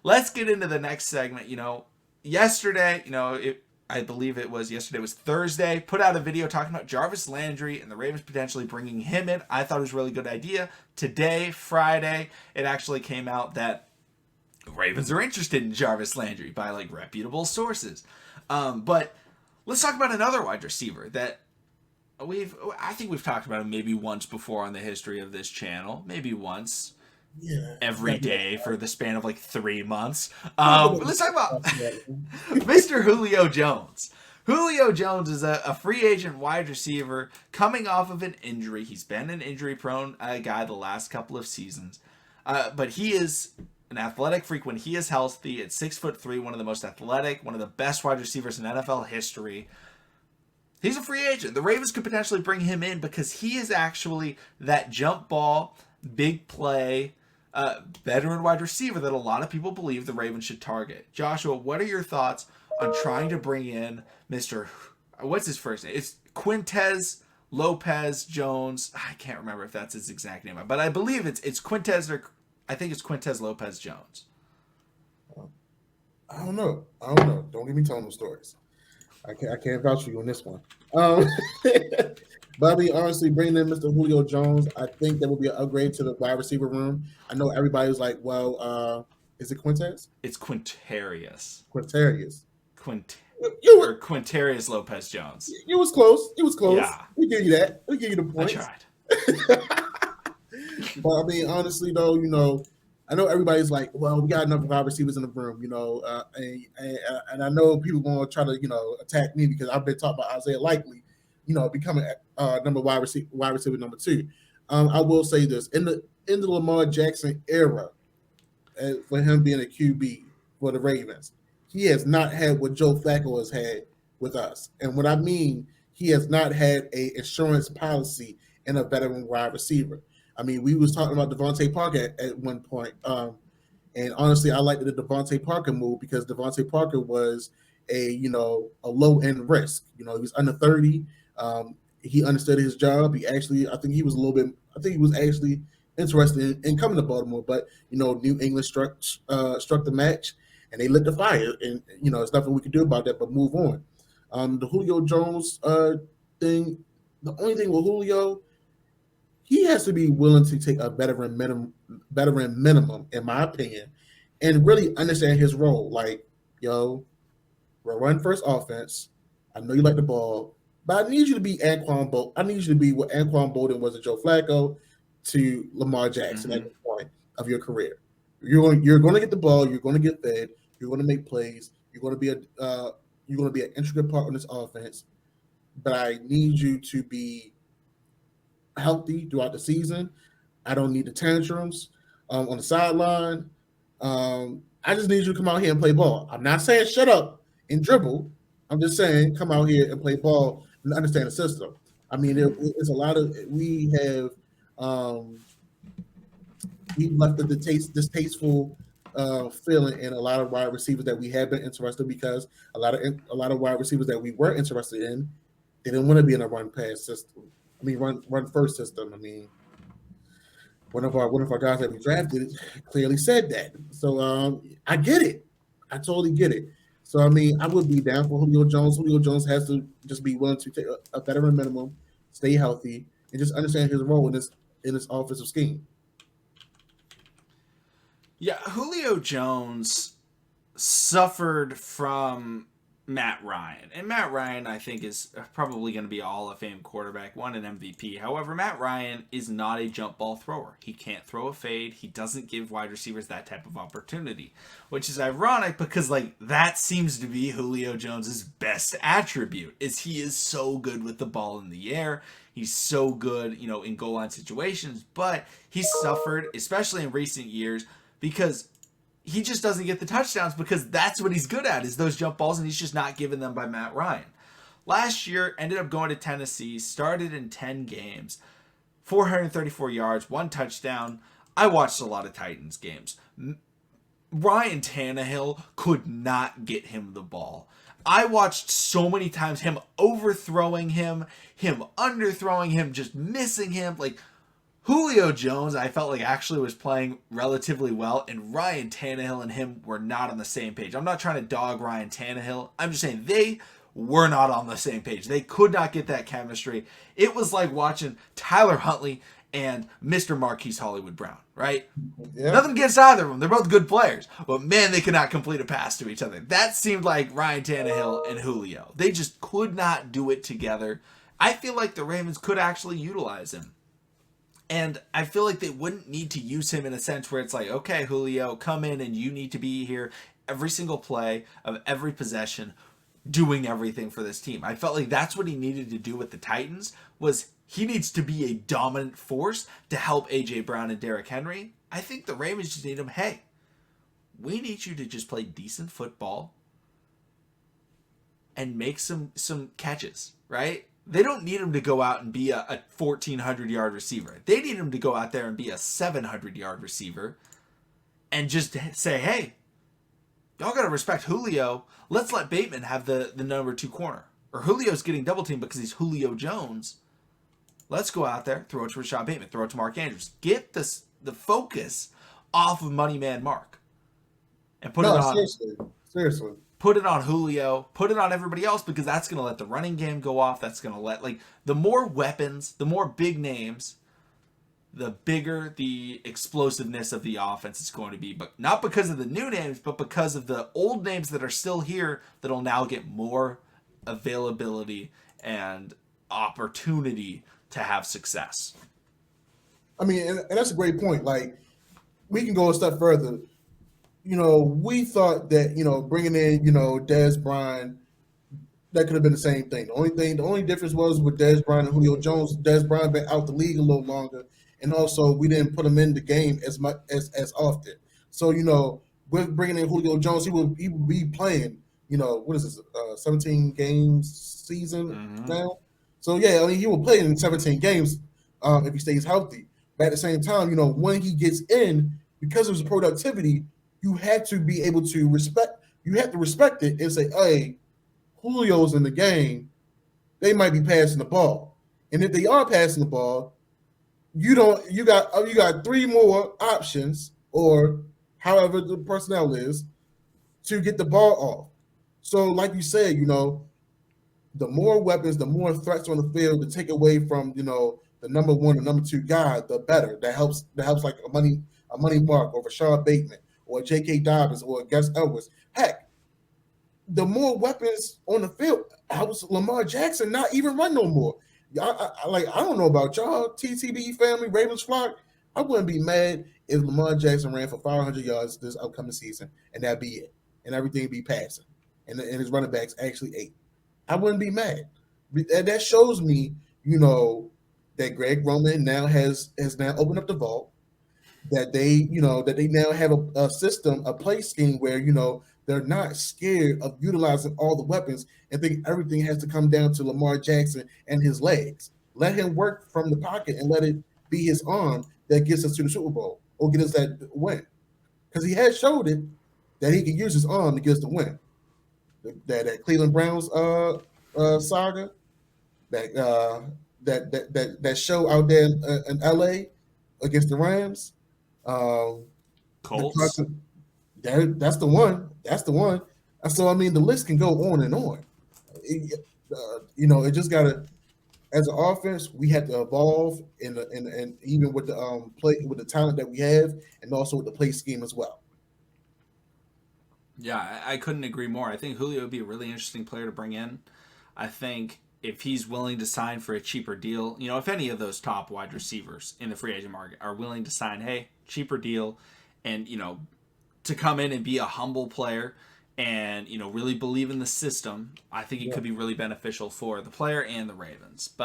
let's get into the next segment. Yesterday, I believe it was yesterday was Thursday, put out a video talking about Jarvis Landry and the Ravens potentially bringing him in. I thought it was a really good idea. Today, Friday, it actually came out that Ravens are interested in Jarvis Landry by reputable sources. But let's talk about another wide receiver that I think we've talked about him maybe once before on the history of this channel, maybe once. Yeah. Every day for the span of 3 months. Yeah. Let's talk about Mr. Julio Jones. Julio Jones is a free agent wide receiver coming off of an injury. He's been an injury-prone guy the last couple of seasons. But he is an athletic freak when he is healthy. At 6'3", one of the most athletic, one of the best wide receivers in NFL history. He's a free agent. The Ravens could potentially bring him in because he is actually that jump ball, big play, veteran wide receiver that a lot of people believe the Ravens should target. Joshua, what are your thoughts on trying to bring in Mr. What's his first name? It's Quintez Lopez Jones. I can't remember if that's his exact name, but I believe it's Quintez, or I think it's Quintez Lopez Jones. I don't know. Don't get me telling those stories. I can't vouch for you on this one. But I mean, honestly, bringing in Mr. Julio Jones, I think that would be an upgrade to the wide receiver room. I know everybody's like, well, is it Quintez? It's Quintarius. Quintarius. Or Quintarius Lopez Jones. You was close. Yeah. We give you that. We give you the point. I tried. But I mean, honestly, though, I know everybody's like, well, we got enough wide receivers in the room, and I know people going to try to, attack me because I've been talking about Isaiah Likely, becoming wide receiver number 2. I will say this in the Lamar Jackson era, for him being a QB for the Ravens, he has not had what Joe Flacco has had with us. And what I mean, he has not had a insurance policy in a veteran wide receiver. I mean, we was talking about Devontae Parker at one point. And honestly, I liked the Devontae Parker move because Devontae Parker was a low end risk. He was under 30. He understood his job. I think he was actually interested in coming to Baltimore, but New England struck the match and they lit the fire. And there's nothing we can do about that but move on. The Julio Jones thing, the only thing with Julio, he has to be willing to take a veteran minimum, in my opinion, and really understand his role. Like, we're run first offense. I know you like the ball, but I need you to be Anquan Bolden. I need you to be what Anquan Bolden was to Joe Flacco to Lamar Jackson at the point of your career. You're going to get the ball. You're going to get fed. You're going to make plays. You're going to be an intricate part in this offense. But I need you to be healthy throughout the season. I don't need the tantrums on the sideline. I just need you to come out here and play ball. I'm not saying shut up and dribble. I'm just saying come out here and play ball and understand the system. I mean, it's a lot of we left the distasteful feeling in a lot of wide receivers that we have been interested because a lot of wide receivers that we were interested in, they didn't want to be in a run pass system. I mean, run first system. I mean, one of our guys that we drafted clearly said that. So I get it. I totally get it. So I mean, I would be down for Julio Jones. Julio Jones has to just be willing to take a veteran minimum, stay healthy, and just understand his role in this offensive scheme. Yeah, Julio Jones suffered from Matt Ryan. And Matt Ryan, I think, is probably going to be a Hall of Fame quarterback, won an MVP. However, Matt Ryan is not a jump ball thrower. He can't throw a fade. He doesn't give wide receivers that type of opportunity, which is ironic because, that seems to be Julio Jones's best attribute, is he is so good with the ball in the air. He's so good, in goal line situations, but he's suffered, especially in recent years, because he just doesn't get the touchdowns because that's what he's good at, is those jump balls, and he's just not given them by Matt Ryan. Last year, ended up going to Tennessee, started in 10 games, 434 yards, 1 touchdown. I watched a lot of Titans games. Ryan Tannehill could not get him the ball. I watched so many times him overthrowing him underthrowing him, just missing him. Julio Jones, I felt like actually was playing relatively well, and Ryan Tannehill and him were not on the same page. I'm not trying to dog Ryan Tannehill. I'm just saying they were not on the same page. They could not get that chemistry. It was like watching Tyler Huntley and Mr. Marquise Hollywood Brown, right? Yeah. Nothing against either of them. They're both good players. But man, they could not complete a pass to each other. That seemed like Ryan Tannehill and Julio. They just could not do it together. I feel like the Ravens could actually utilize him. And I feel like they wouldn't need to use him in a sense where it's like, okay, Julio, come in and you need to be here every single play of every possession, doing everything for this team. I felt like that's what he needed to do with the Titans, was he needs to be a dominant force to help A.J. Brown and Derrick Henry. I think the Ravens just need him, hey, we need you to just play decent football and make some catches, right? They don't need him to go out and be a 1,400-yard receiver. They need him to go out there and be a 700-yard receiver and just say, hey, y'all got to respect Julio. Let's let Bateman have the number 2 corner. Or Julio's getting double teamed because he's Julio Jones. Let's go out there, throw it to Rashad Bateman, throw it to Mark Andrews. Get the focus off of Money Man Mark. And put it on. Seriously. Put it on Julio, put it on everybody else, because that's going to let the running game go off. That's going to let, like, the more weapons, the more big names, the bigger the explosiveness of the offense is going to be. But not because of the new names, but because of the old names that are still here that'll now get more availability and opportunity to have success. I mean, and that's a great point. Like, we can go a step further. We thought that, bringing in, Dez Bryant, that could have been the same thing. The only difference was with Dez Bryant and Julio Jones, Dez Bryant been out the league a little longer, and also we didn't put him in the game as much as often. So, with bringing in Julio Jones, he would be playing, what is this, 17 games season now? So, yeah, I mean, he will play in 17 games if he stays healthy. But at the same time, when he gets in, because of his productivity, you have to be able to respect. You have to respect it and say, "Hey, Julio's in the game. They might be passing the ball, and if they are passing the ball, you got 3 more options, or however the personnel is, to get the ball off." So, like you said, the more weapons, the more threats on the field to take away from the number 1 or number 2 guy, the better. That helps like a money Mark or Rashad Bateman, or J.K. Dobbins, or Gus Edwards. Heck, the more weapons on the field helps Lamar Jackson not even run no more. I don't know about y'all, TTB family, Ravens flock. I wouldn't be mad if Lamar Jackson ran for 500 yards this upcoming season, and that'd be it, and everything be passing, and his running backs actually ate. I wouldn't be mad. And that shows me, that Greg Roman now has now opened up the vault. That they now have a system, a play scheme where, they're not scared of utilizing all the weapons and think everything has to come down to Lamar Jackson and his legs. Let him work from the pocket and let it be his arm that gets us to the Super Bowl or get us that win. Because he has showed it that he can use his arm to get us the win. That Cleveland Browns saga, that show out there in LA against the Rams. Colts. That's the one. That's the one. So I mean, the list can go on and on. It just gotta, as an offense, we have to evolve and even with the play, with the talent that we have, and also with the play scheme as well. Yeah, I couldn't agree more. I think Julio would be a really interesting player to bring in. I think if he's willing to sign for a cheaper deal, if any of those top wide receivers in the free agent market are willing to sign, hey, cheaper deal, and, to come in and be a humble player and, really believe in the system, I think it could be really beneficial for the player and the Ravens. But